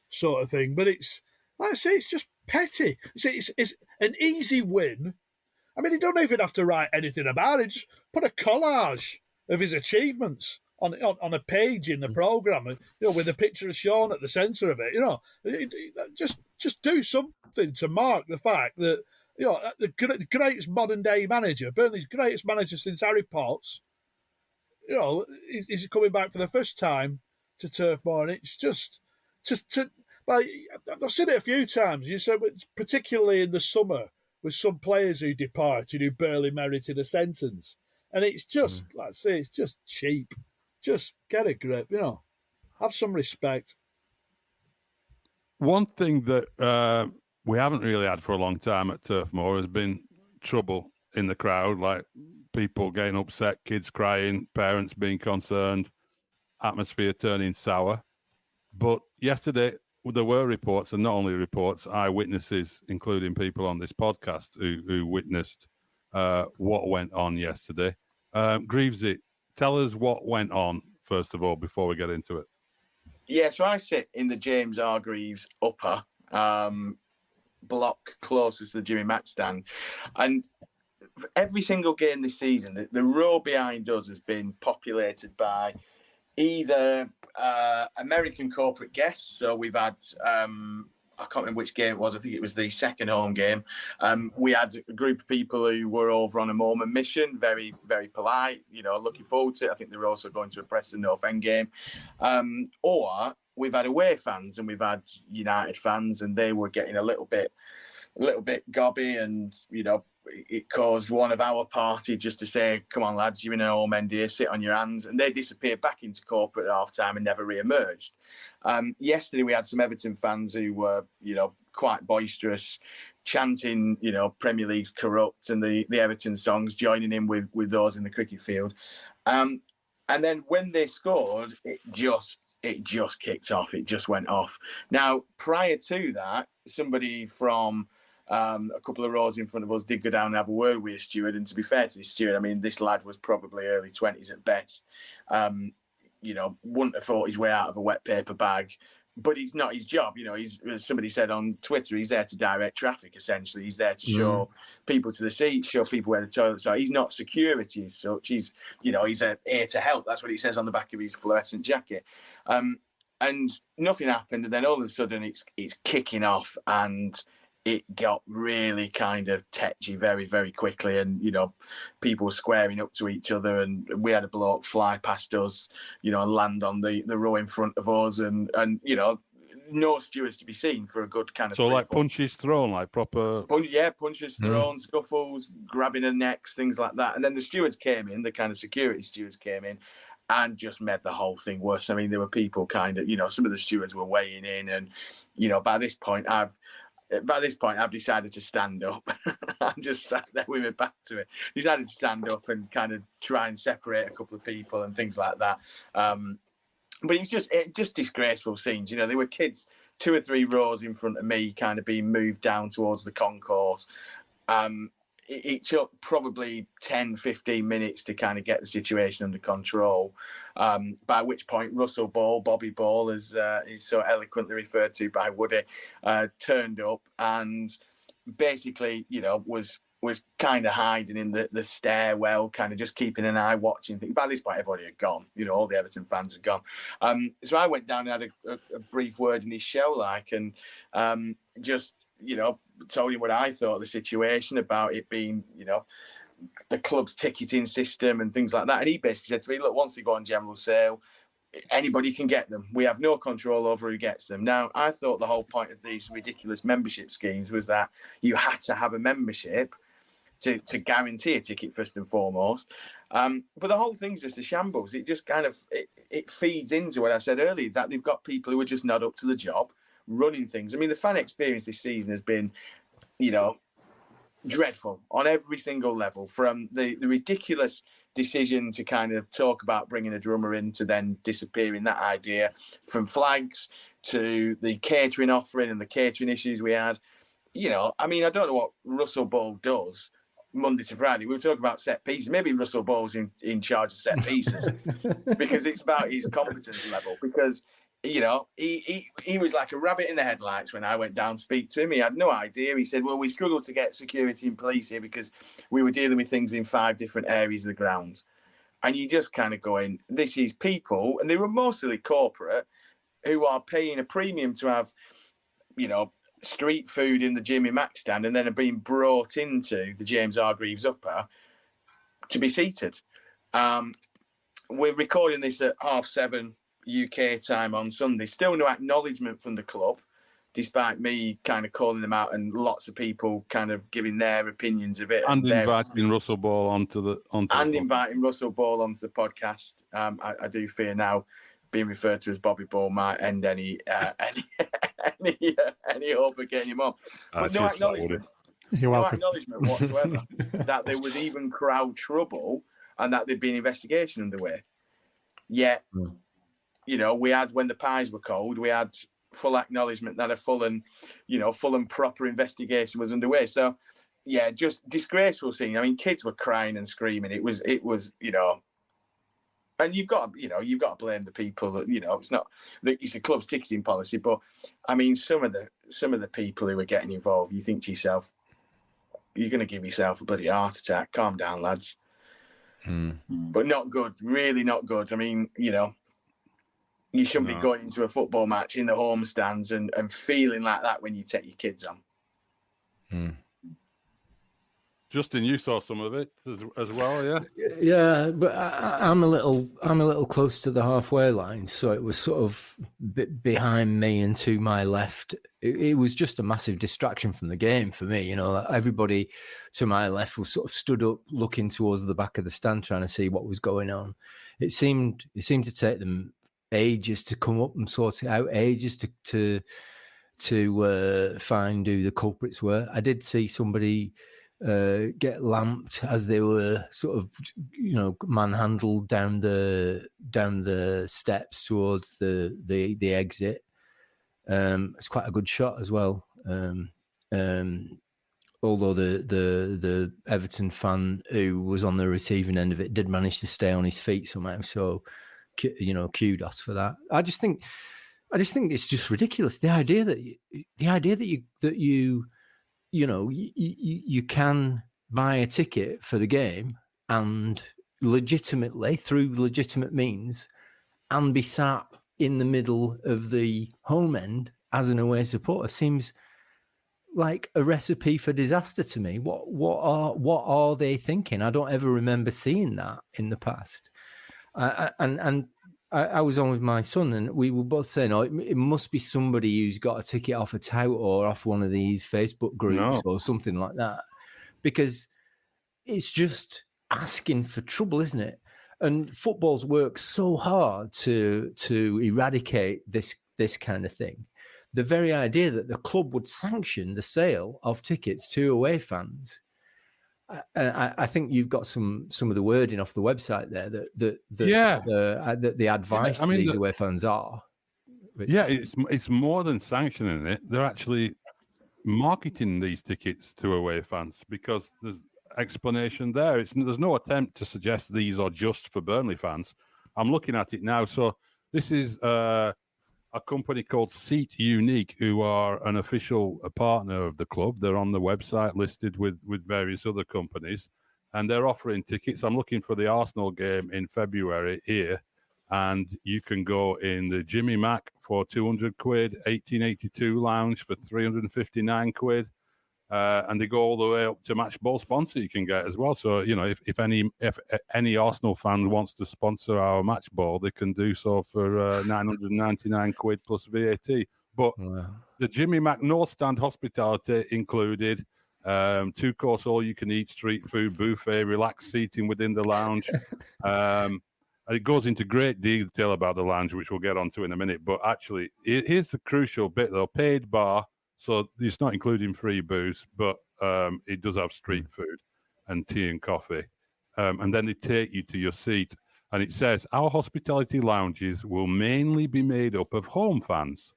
sort of thing. But it's, like I say, it's just petty. It's an easy win. I mean, he don't even have to write anything about it. Just put a collage of his achievements on a page in the programme, with a picture of Sean at the centre of it. Just do something to mark the fact that the greatest modern day manager, Burnley's greatest manager since Harry Potts, is coming back for the first time to Turf Moor, and it's just like I've seen it a few times. You said, particularly in the summer, with some players who departed who barely merited a sentence. And it's just, like I say, it's just cheap. Just get a grip, have some respect. One thing that we haven't really had for a long time at Turf Moor has been trouble in the crowd, like people getting upset, kids crying, parents being concerned, atmosphere turning sour. But yesterday, there were reports, and not only reports, eyewitnesses, including people on this podcast who witnessed what went on yesterday. Greavesy, tell us what went on, first of all, before we get into it. Yeah, so I sit in the James R. Greaves upper block closest to the Jimmy Mack stand. And every single game this season, the row behind us has been populated by either American corporate guests. So we've had, I can't remember which game it was. I think it was the second home game. We had a group of people who were over on a Mormon mission, very, very polite, looking forward to it. I think they were also going to a Preston North End game. Or we've had away fans and we've had United fans, and they were getting a little bit gobby, and, it caused one of our party just to say, come on, lads, you're in an home end here, sit on your hands. And they disappeared back into corporate at half-time and never re-emerged. Yesterday, we had some Everton fans who were, quite boisterous, chanting, Premier League's corrupt and the Everton songs, joining in with those in the cricket field. And then when they scored, it just kicked off. It just went off. Now, prior to that, somebody from a couple of rows in front of us did go down and have a word with a steward. And to be fair to the steward, I mean, this lad was probably early 20s at best. Wouldn't have fought his way out of a wet paper bag, but it's not his job. He's, as somebody said on Twitter, he's there to direct traffic, essentially. He's there to show people to the seats, show people where the toilets are. He's not security as such. He's here to help. That's what he says on the back of his fluorescent jacket. And nothing happened. And then all of a sudden it's kicking off, and it got really kind of tetchy very, very quickly, and people squaring up to each other, and we had a bloke fly past us, and land on the row in front of us, and no stewards to be seen for a good kind of. So like punches thrown, like proper. Punches thrown, scuffles, grabbing the necks, things like that, and then the stewards came in, the kind of security stewards came in, and just made the whole thing worse. I mean, there were people kind of, some of the stewards were weighing in, and by this point I've decided to stand up. I just sat there with my back to it. Decided to stand up and kind of try and separate a couple of people and things like that. But it was just disgraceful scenes. There were kids 2 or 3 rows in front of me kind of being moved down towards the concourse. It took probably 10, 15 minutes to kind of get the situation under control, by which point Russell Ball, Bobby Ball, as is so eloquently referred to by Woody, turned up and basically, was kind of hiding in the stairwell, kind of just keeping an eye watching things. By this point, everybody had gone. All the Everton fans had gone. So I went down and had a brief word in his show, and just, told him what I thought of the situation, about it being, the club's ticketing system and things like that. And he basically said to me, look, once they go on general sale, anybody can get them. We have no control over who gets them. Now, I thought the whole point of these ridiculous membership schemes was that you had to have a membership to guarantee a ticket first and foremost. But the whole thing's just a shambles. It just kind of it feeds into what I said earlier, that they've got people who are just not up to the job running things. I mean, the fan experience this season has been, dreadful on every single level, from the ridiculous decision to kind of talk about bringing a drummer in to then disappearing that idea, from flags to the catering offering and the catering issues we had. I mean, I don't know what Russell Ball does Monday to Friday. We were talking about set pieces. Maybe Russell Ball's in charge of set pieces because it's about his competence level. Because, he was like a rabbit in the headlights when I went down to speak to him. He had no idea. He said, well, we struggled to get security and police here because we were dealing with things in 5 different areas of the ground. And you just kind of going, this is people, and they were mostly corporate, who are paying a premium to have, street food in the Jimmy Mac stand, and then are being brought into the James Hargreaves Upper to be seated. We're recording this at 7:30 UK time on Sunday. Still no acknowledgement from the club, despite me kind of calling them out and lots of people kind of giving their opinions of it. And inviting Russell Ball onto the podcast. I do fear now being referred to as Bobby Ball might end any hope of getting him on. But no acknowledgement. You're welcome. Acknowledgement whatsoever that there was even crowd trouble and that there'd been an investigation underway. Yet, we had, when the pies were cold, we had full acknowledgement that a full and proper investigation was underway. So, yeah, just disgraceful scene. I mean, kids were crying and screaming. It was, and you've got to blame the people that, it's not that it's a club's ticketing policy, but I mean, some of the people who are getting involved, you think to yourself, you're going to give yourself a bloody heart attack. Calm down, lads. But not good, really not good. I mean, you shouldn't be going into a football match in the home stands and feeling like that when you take your kids on. Justin, you saw some of it as well, yeah? Yeah, but I'm a little close to the halfway line, so it was sort of behind me and to my left. It was just a massive distraction from the game for me. Everybody to my left was sort of stood up, looking towards the back of the stand, trying to see what was going on. It seemed to take them ages to come up and sort it out, ages to find who the culprits were. I did see somebody get lamped as they were sort of manhandled down the steps towards the exit. It's quite a good shot as well. Although the Everton fan who was on the receiving end of it did manage to stay on his feet somehow, so kudos for that. I just think it's just ridiculous, the idea that you can buy a ticket for the game and legitimately, through legitimate means, and be sat in the middle of the home end as an away supporter seems like a recipe for disaster to me. What are they thinking? I don't ever remember seeing that in the past. I was on with my son, and we were both saying, it must be somebody who's got a ticket off a tout or off one of these Facebook groups or something like that, because it's just asking for trouble, isn't it? And football's worked so hard to eradicate this kind of thing. The very idea that the club would sanction the sale of tickets to away fans. I think you've got some of the wording off the website there that the advice to these away fans are. It's more than sanctioning it. They're actually marketing these tickets to away fans, because there's explanation there. There's no attempt to suggest these are just for Burnley fans. I'm looking at it now. So this is a company called Seat Unique, who are an official partner of the club. They're on the website listed with various other companies, and they're offering tickets. I'm looking for the Arsenal game in February here, and you can go in the Jimmy Mac for 200 quid, 1882 lounge for 359 quid, and they go all the way up to match ball sponsor you can get as well. So, if any Arsenal fan wants to sponsor our match ball, they can do so for 999 quid plus VAT. But the Jimmy Mac North Stand hospitality included, 2-course all-you-can-eat street food buffet, relaxed seating within the lounge. And it goes into great detail about the lounge, which we'll get onto in a minute. But actually, here's the crucial bit, though. Paid bar, so it's not including free booze, but it does have street food and tea and coffee. And then they take you to your seat. And it says, our hospitality lounges will mainly be made up of home fans.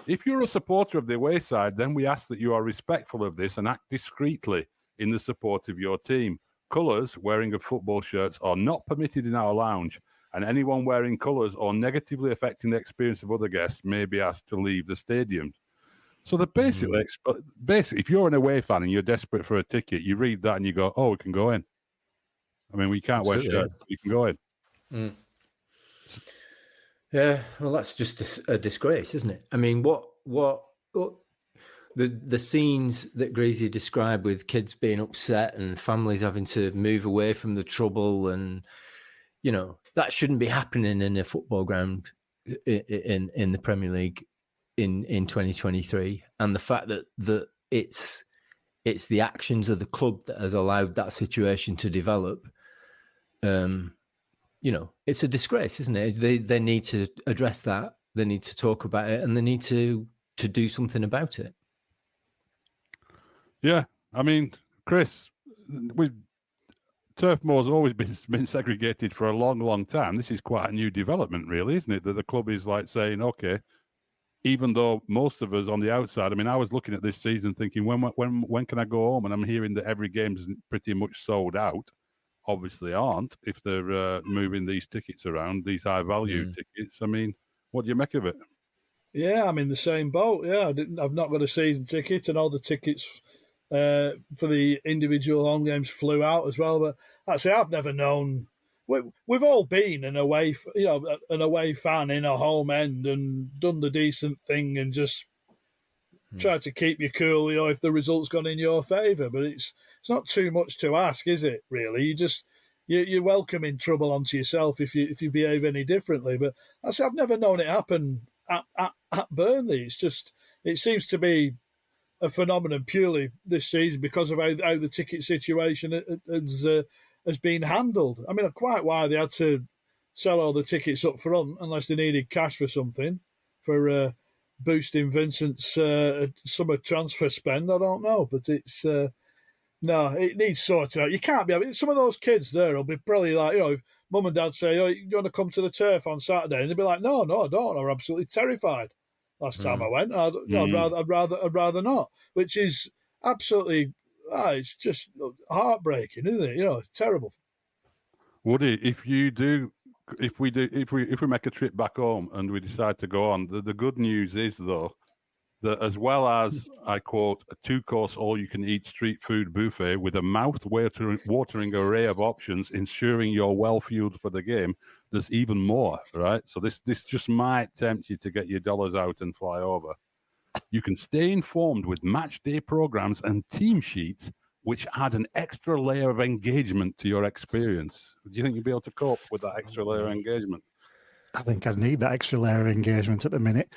If you're a supporter of the away side, then we ask that you are respectful of this and act discreetly in the support of your team. Colours, wearing of football shirts, are not permitted in our lounge, and anyone wearing colours or negatively affecting the experience of other guests may be asked to leave the stadium. So they're basically, if you're an away fan and you're desperate for a ticket, you read that and you go, oh, we can go in. I mean, we can't wear shirts, but you can go in. Mm. Yeah, well, that's just a disgrace, isn't it? I mean, what the scenes that Greasy described with kids being upset and families having to move away from the trouble, and that shouldn't be happening in a football ground in the Premier League in 2023. And the fact that it's the actions of the club that has allowed that situation to develop. It's a disgrace, isn't it? They need to address that. They need to talk about it, and they need to do something about it. Yeah, I mean, Chris, Turf Moor's always been segregated for a long, long time. This is quite a new development, really, isn't it? That the club is like saying, okay, even though most of us on the outside, I mean, I was looking at this season thinking, when can I go home? And I'm hearing that every game's pretty much sold out. Obviously aren't, if they're moving these tickets around, these high-value tickets. I mean, what do you make of it? Yeah, I'm in the same boat. Yeah, I've not got a season ticket, and all the tickets for the individual home games flew out as well. But actually, I've never known. We've all been an away fan in a home end and done the decent thing and just tried to keep you cool, if the result's gone in your favour. But it's not too much to ask, is it? Really, you're welcoming trouble onto yourself if you behave any differently. But I've never known it happen at Burnley. It seems to be a phenomenon purely this season because of how the ticket situation has been handled. I mean, quite why they had to sell all the tickets up front unless they needed cash for something, for boosting Vincent's summer transfer spend. I don't know, but it's no, it needs sorting out. You can't be. Some of those kids there will be probably like, if mum and dad say, "Oh, you want to come to the turf on Saturday?" and they'll be like, "No, I don't. I'm absolutely terrified." Last time I went, I'd rather not. Which is absolutely, it's just heartbreaking, isn't it? It's terrible. Woody, if we make a trip back home and we decide to go on, the good news is though that as well as, I quote, a 2-course all-you-can-eat street food buffet with a mouth-watering array of options, ensuring you're well-fueled for the game, there's even more, right? So this just might tempt you to get your dollars out and fly over. You can stay informed with match day programs and team sheets, which add an extra layer of engagement to your experience. Do you think you'll be able to cope with that extra layer of engagement? I think I need that extra layer of engagement at the minute.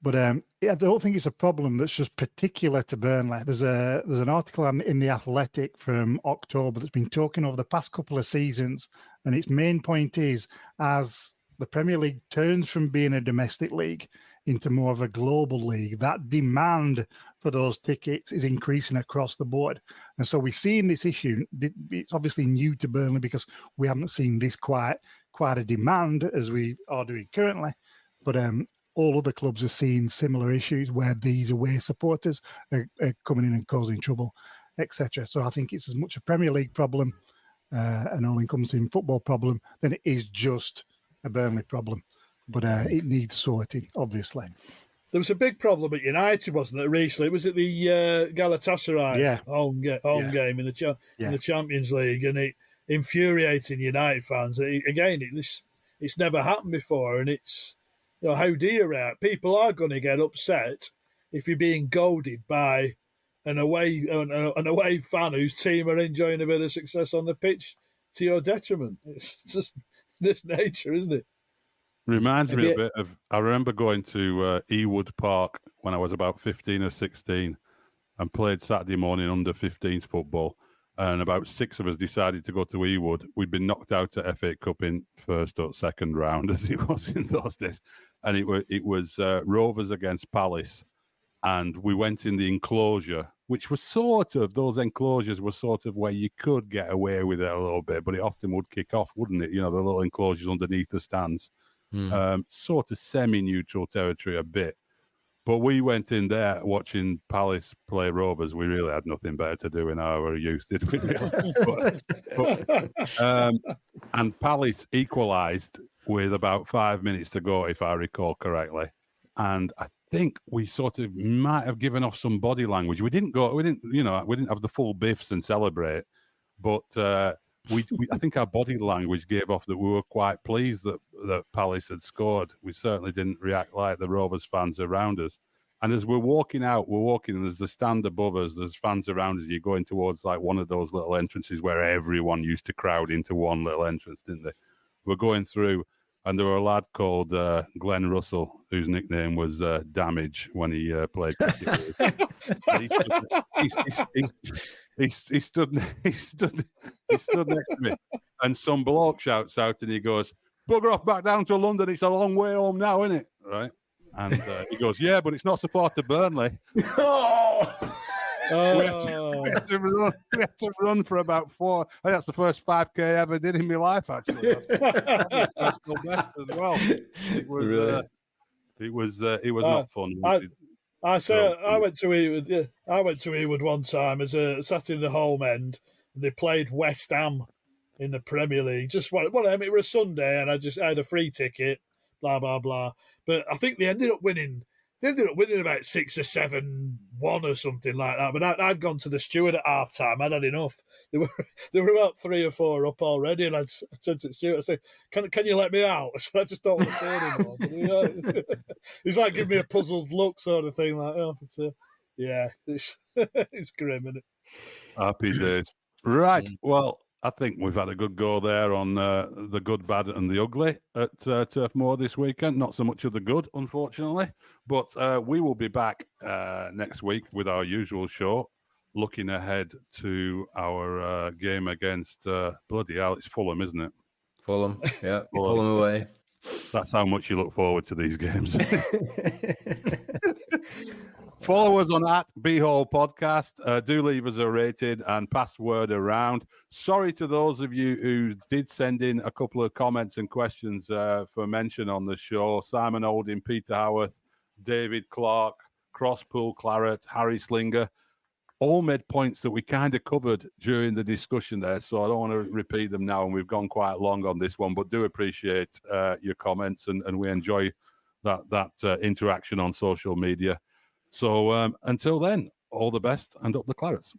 But I don't think it's a problem that's just particular to Burnley. There's an article in The Athletic from October that's been talking over the past couple of seasons, and its main point is, as the Premier League turns from being a domestic league into more of a global league, that demand for those tickets is increasing across the board. And so we're seeing this issue. It's obviously new to Burnley because we haven't seen this quite a demand as we are doing currently. But all other clubs are seeing similar issues where these away supporters are coming in and causing trouble, etc. So I think it's as much a Premier League problem, an all-encompassing football problem, than it is just a Burnley problem. But it needs sorting, obviously. There was a big problem at United, wasn't there, recently? Was it the Galatasaray home game in the Champions League? And it infuriating United fans. It's never happened before, and it's, how do you react? People are going to get upset if you're being goaded by an away fan whose team are enjoying a bit of success on the pitch to your detriment. It's just this nature, isn't it? Reminds me a bit of, I remember going to Ewood Park when I was about 15 or 16, and played Saturday morning under 15s football. And about 6 of us decided to go to Ewood. We'd been knocked out at FA Cup in first or second round, as it was in those days. And it was Rovers against Palace. And we went in the enclosure, which was those enclosures were sort of where you could get away with it a little bit, but it often would kick off, wouldn't it? The little enclosures underneath the stands. Sort of semi-neutral territory a bit. But we went in there watching Palace play Rovers. We really had nothing better to do in our youth, did we? And Palace equalised with about 5 minutes to go, if I recall correctly. And I think we sort of might have given off some body language. We didn't have the full biffs and celebrate, but I think our body language gave off that we were quite pleased that Palace had scored. We certainly didn't react like the Rovers fans around us. And as we're walking, and there's the stand above us, there's fans around us. You're going towards like one of those little entrances where everyone used to crowd into one little entrance, didn't they? We're going through, and there were a lad called Glenn Russell, whose nickname was Damage when he played cricket. He stood next to me, and some bloke shouts out, and he goes, "Bugger off back down to London. It's a long way home now, isn't it?" Right? And he goes, "Yeah, but it's not supported Burnley." We had to run for about 4. I think that's the first 5K I ever did in my life, actually. That's the best as well. It was not fun. I went to Ewood. Yeah, I went to Ewood one time as sat in the home end. They played West Ham in the Premier League. It was a Sunday, and I had a free ticket. Blah blah blah. But I think they ended up winning. They ended up winning about 6 or 7-1 or something like that. But I'd gone to the steward at half time. I'd had enough. They were about 3 or 4 up already, and I said to the steward, I said, "Can you let me out?" So I just don't want to say anymore. He's like giving me a puzzled look, sort of thing. Like, it's grim, isn't it? Happy days. Right. Well, I think we've had a good go there on the good, bad, and the ugly at Turf Moor this weekend. Not so much of the good, unfortunately, but we will be back next week with our usual show, looking ahead to our game against bloody hell, it's Fulham, isn't it? Fulham, yeah, Fulham away. That's how much you look forward to these games. Follow us on @BHall Podcast. Do leave us a rating and pass word around. Sorry to those of you who did send in a couple of comments and questions for mention on the show. Simon Olding, Peter Howarth, David Clark, Crosspool Claret, Harry Slinger, all made points that we kind of covered during the discussion there. So I don't want to repeat them now, and we've gone quite long on this one, but do appreciate your comments, and we enjoy that interaction on social media. So until then, all the best and up the Clarets.